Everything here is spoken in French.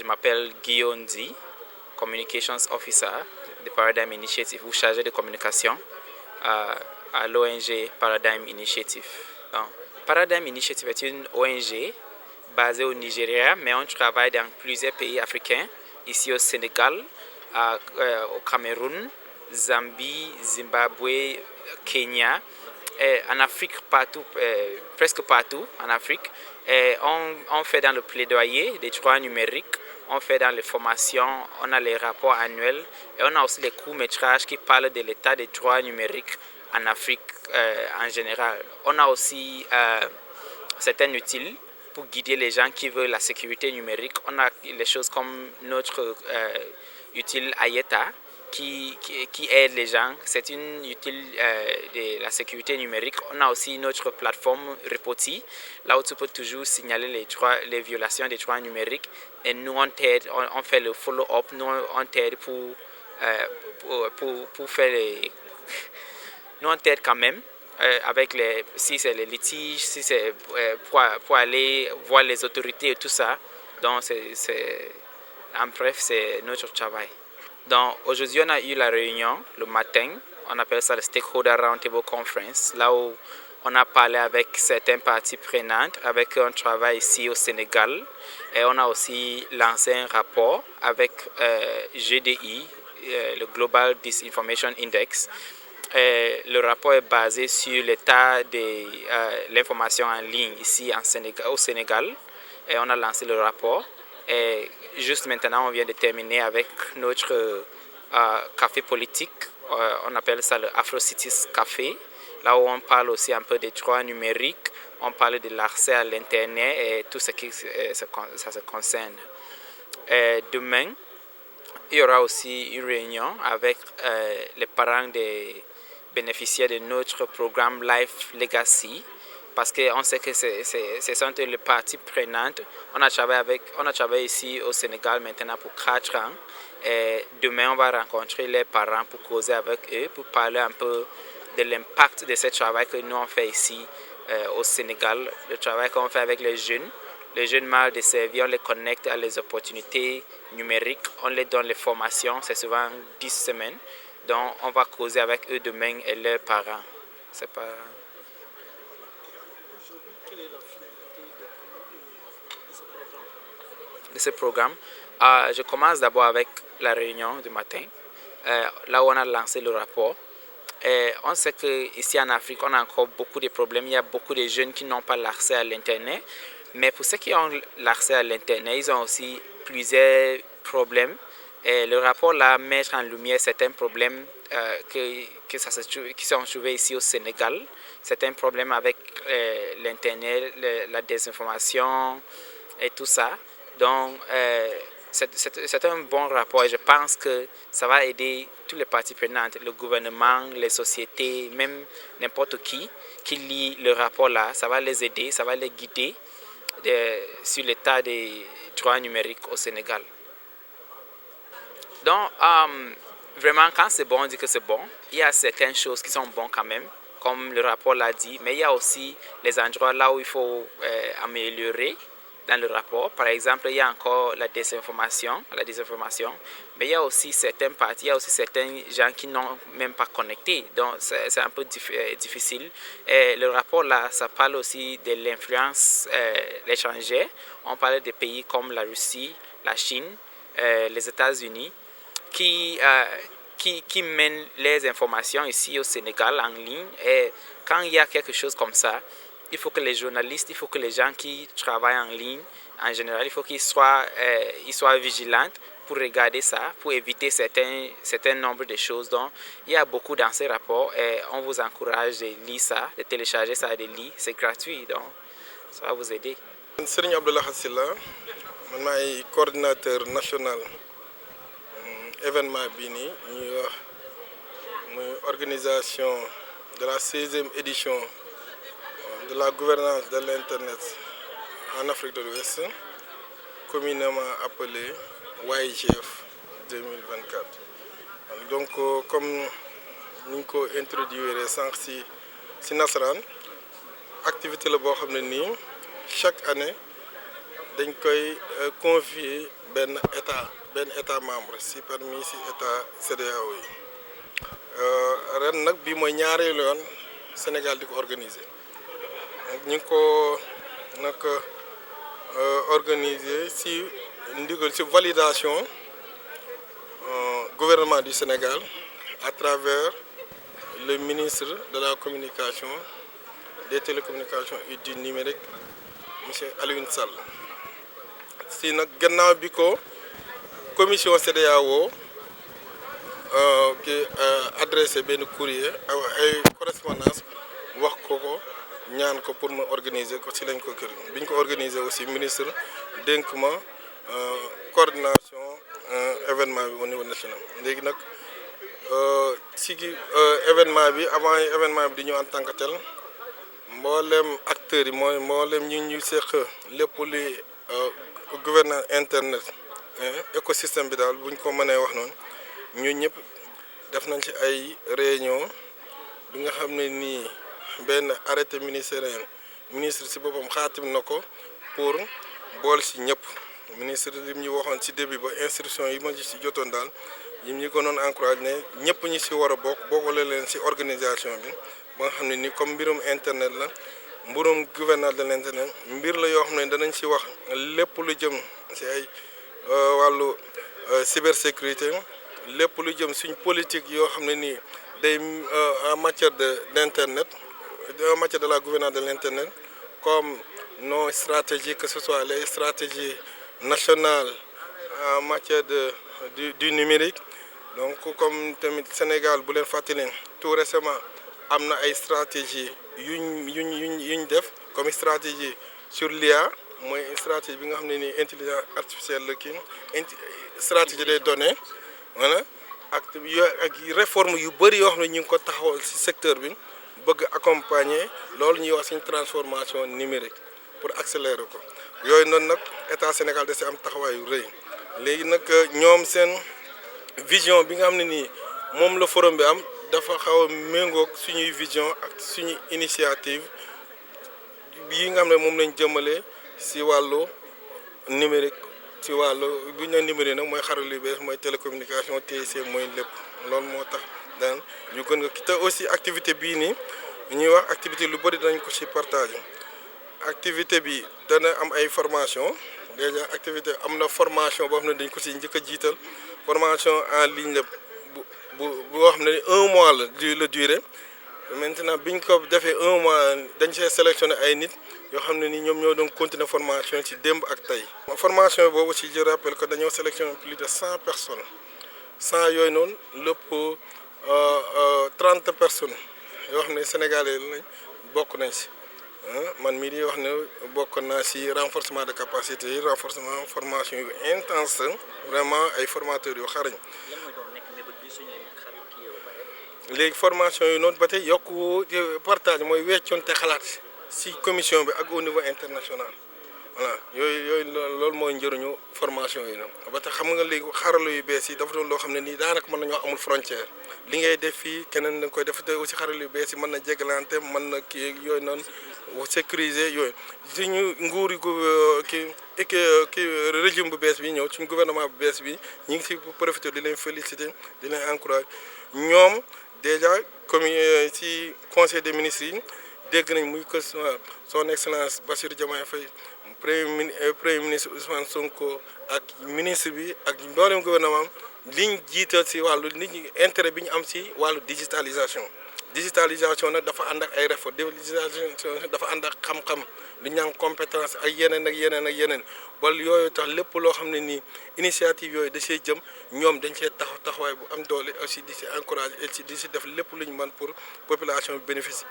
Je m'appelle Guillaume Di, Communications Officer de Paradigm Initiative ou chargé de communication à l'ONG Paradigm Initiative. Donc, Paradigm Initiative est une ONG basée au Nigeria, mais on travaille dans plusieurs pays africains, ici au Sénégal, au Cameroun, Zambie, Zimbabwe, Kenya, en Afrique partout, presque partout en Afrique. On fait dans le plaidoyer des droits numériques, on fait dans les formations, on a les rapports annuels et on a aussi les courts-métrages qui parlent de l'état des droits numériques en Afrique en général. On a aussi certains utiles pour guider les gens qui veulent la sécurité numérique. On a les choses comme notre utile Ayeta qui aide les gens. C'est une utile de la sécurité numérique. On a aussi notre plateforme Repoti, là où tu peux toujours signaler les violations des droits numériques. Et nous, on t'aide, on fait le follow-up, nous, on t'aide pour faire les... Nous, on t'aide quand même. Avec si c'est les litiges, si c'est pour aller voir les autorités et tout ça. Donc, en bref, c'est notre travail. Donc, aujourd'hui, on a eu la réunion le matin. On appelle ça le Stakeholder Roundtable Conference, là où on a parlé avec certaines parties prenantes, avec qui on travaille ici au Sénégal. Et on a aussi lancé un rapport avec GDI, le Global Disinformation Index. Le rapport est basé sur l'état de l'information en ligne ici au Sénégal. Et on a lancé le rapport. Et juste maintenant, on vient de terminer avec notre café politique. On appelle ça le Afro-Cities Café. Là où on parle aussi un peu des droits numériques. On parle de l'accès à l'Internet et tout ce qui ça se concerne. Demain, il y aura aussi une réunion avec les parents des bénéficiaires de notre programme Life Legacy, parce qu'on sait que ce sont les parties prenantes. On a travaillé ici au Sénégal maintenant pour 4 ans. Et demain, on va rencontrer les parents pour causer avec eux, pour parler un peu de l'impact de ce travail que nous on fait ici au Sénégal, le travail qu'on fait avec les jeunes mal desservis, on les connecte à les opportunités numériques, on les donne les formations, c'est souvent 10 semaines. Donc, on va causer avec eux demain et leurs parents. C'est pas... Quelle est la finalité de ce programme? Je commence d'abord avec la réunion du matin, là où on a lancé le rapport. Et on sait qu'ici en Afrique, on a encore beaucoup de problèmes. Il y a beaucoup de jeunes qui n'ont pas l'accès à l'Internet. Mais pour ceux qui ont l'accès à l'Internet, ils ont aussi plusieurs problèmes. Et le rapport là met en lumière certains problèmes qui sont trouvés ici au Sénégal. Certains problèmes avec l'Internet, la désinformation et tout ça. Donc, c'est un bon rapport et je pense que ça va aider toutes les parties prenantes, le gouvernement, les sociétés, même n'importe qui lit le rapport là. Ça va les aider, ça va les guider sur l'état des droits numériques au Sénégal. Donc, vraiment, quand c'est bon, on dit que c'est bon. Il y a certaines choses qui sont bonnes quand même, comme le rapport l'a dit, mais il y a aussi les endroits là où il faut améliorer dans le rapport. Par exemple, il y a encore la désinformation, mais il y a aussi certaines parties, il y a aussi certains gens qui n'ont même pas connecté, donc c'est un peu difficile. Et le rapport là, ça parle aussi de l'influence étrangère. On parle des pays comme la Russie, la Chine, les États-Unis, qui mènent les informations ici au Sénégal en ligne. Et quand il y a quelque chose comme ça, il faut que les journalistes, il faut que les gens qui travaillent en ligne, en général, il faut qu'ils soient vigilants pour regarder ça, pour éviter certains nombres de choses. Donc, il y a beaucoup dans ces rapports et on vous encourage de lire ça, de télécharger ça, de lire. C'est gratuit, donc ça va vous aider. Serigne Abdoulaye Hassila, je suis coordinateur national événement Bini, organisation de la 16e édition de la gouvernance de l'Internet en Afrique de l'Ouest, communément appelée YGF 2024. Donc, comme nous avons introduit sans si Nasran, activité la chaque année dañ koy confier benn état membre si parmi si état CEDEAO yi ren nag bii mooy ñaareelu yoon Sénégal di ko organiser ñu ngi ko nag organiser si ndigal si validation gouvernement du Sénégal à travers le ministre de la communication, des télécommunications et du numérique monsieur Alioune Sall si nag gannaaw bi ko commission CEDEAO ki adressé benn courrier ay correspondance wax ko ñaan ko pour mu organiser ko si lañ ko kër bi ñu ko organiser aussi ministre dénk ma coordination événement bi au niveau national léegi nag si événement bi avant événement bi di ñëw en tant que tel mboolem acteurs yi mooy mboolem ñu seq lépp li gouvernance internet écosystème bi daal bu ñu ko mënee wax noonu ñun ñëpp def nañ ci ay réunion bi nga xam ne nii benn arrêté ministériel ministre si boppam xaatim na ko pour bool si ñëpp ministre li ñu waxoon si début ba instruction yi ma si jotoon daal ñu gënoon encouragé ne ñëpp ñi si war a bokkale leen si organisation bi ba nga xam ne ni comme mbirum internet la mbirum gouvernance de l'internet mbir la yoo xam ne danañ si wax lépp lu jëm si ay wàllu cybersécurité lépp lu jëm suñ politique yoo xam ne nii day en matière d'internet en matière de la gouvernance de l'internet comme nos stratégies que ce soit les stratégies nationales en matière du numérique donc comme tamit Sénégal bu leen fàttali tout récemment am na ay stratégie yuñ def comme stratégie sur l'IA mooy stratégie bi nga xam ne nii intelligence artificielle la kii stratégie des données voilà ak réforme yu bëri yoo xam ne ñu ngi ko taxawal ci secteur bi bëgg accompagner loolu ñuy wax suñu transformation numérique pour accélérer ko yooyu noonu nag état Sénégal da ci am taxawaay yu rëy léegi nag ñoom seen vision bi nga xam ne nii moom la forum bi am dafa xaw a méngoog suñuy vision ak suñu initiative yi nga xam ne moom lañ jëmale ci wàllu numérique ci wàllu bu ñu nee numérique nag mooy xarala yu bees mooy télécommunication TIC mooy lépp loolu moo tax daan ñu gën nga te aussi activité bii nii ñuy wax activité lu bëri dañ ko ci partager activité bi dana am ay formation déjà activité am na formation boo xam ne dañ ko ci njëkk a jiital formation en ligne la boo xam ne 1 mois la durée maintenant biñ ko defee 1 mois dañ see sélectionné ay nit yoo xam ne ni ñoom ñoo doon continuer formation ci démb ak tey. formation boobu aussi je rappelle que dañoo sélectionné plus de 100 personnes 100 yooyu noonu lépp 30 personnes yoo xam ne sénégalais lañ bokk nañ ci man mii di wax ne bokk naa ci renforcement de capacité yi renforcement formation yu intense vraiment ay formateurs yu xarañ. léegi formation yi noonu ba tey yokku partage mooy weccoonte xalaat ci commission bi ak au niveau international voilà yooyu loolu mooy njëriñu formation yi noonu ba tax xam nga léegi xarala yu bees yi dafa doon loo xam ne nii daanaka mën nañoo amul frontière li ngay def fii keneen da nga koy def te aussi xarala yu bees yi mën na jégalante mën na kii yooyu noonu sécuriser yooyu suñu nguur kii régime bu bees bi ñëw suñu gouvernement bu bees bi ñu ngi ci profité di leen féliciter di leen encourager ñoom déjà comme ci conseil des ministres yi dégg nañ muy que son excellence Bassirou Diomaye Faye premier ministre Ousmane Sonko ak ministre bi ak mboolem gouvernement liñ jiital ci wàllu nit ñi intérêt bi ñu am ci wàllu digitalisation nag dafa ànd ak ay réformes digitalisation dafa ànd ak xam-xam lu ñu naan compétence ay yeneen ak yeneen ak yeneen bal yooyu tax lépp loo xam ne nii initiative yooyu da see jëm ñoom dañ see taxawaay bu am doole aussi di si encourager et di si def lépp lu ñu mën pour population bi bénéficie